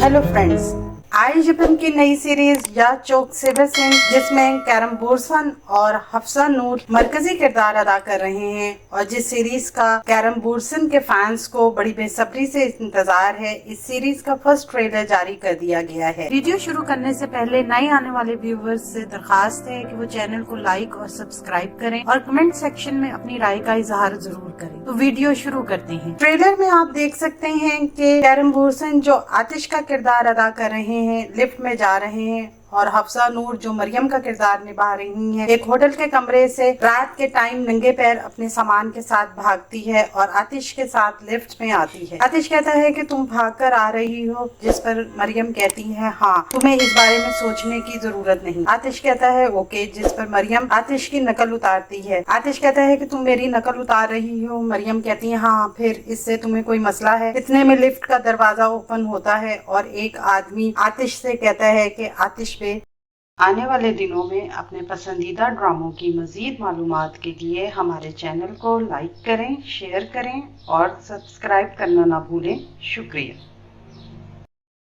Hello friends, आज अपन की नई सीरीज या चौक से बसें जिसमें कैरम बोरसन और हफ्सा नूर मरकजी किरदार अदा कर रहे हैं और जिस सीरीज का कैरम बोरसन के फैंस को बड़ी बेसब्री से इंतजार है, इस सीरीज का फर्स्ट ट्रेलर जारी कर दिया गया है। वीडियो शुरू करने से पहले नए आने वाले व्यूवर्स से दरखास्त है कि वो चैनल को लाइक और सब्सक्राइब करें और कमेंट सेक्शन में अपनी राय का इजहार जरूर करें। तो वीडियो शुरू करते हैं। ट्रेलर में आप देख सकते हैं कि कैरम बोरसन जो आतिश का किरदार अदा कर रहे हैं लिफ्ट में जा रहे हैं और हफ्सा नूर जो मरियम का किरदार निभा रही हैं एक होटल के कमरे से रात के टाइम नंगे पैर अपने सामान के साथ भागती है और आतिश के साथ लिफ्ट में आती है। आतिश कहता है कि तुम भागकर आ रही हो, जिस पर मरियम कहती है हाँ, तुम्हें इस बारे में सोचने की जरूरत नहीं। आतिश कहता है ओके, जिस पर मरियम आतिश की नकल उतारती है। आतिश कहता है कि तुम मेरी नकल उतार रही हो। मरियम कहती है हाँ, फिर इससे तुम्हें कोई मसला है। इतने में लिफ्ट का दरवाजा ओपन होता है और एक आदमी आतिश से कहता है कि आतिश आने वाले दिनों में अपने पसंदीदा ड्रामों की मज़ीद मालूमात के लिए हमारे चैनल को लाइक करें, शेयर करें और सब्सक्राइब करना ना भूलें। शुक्रिया।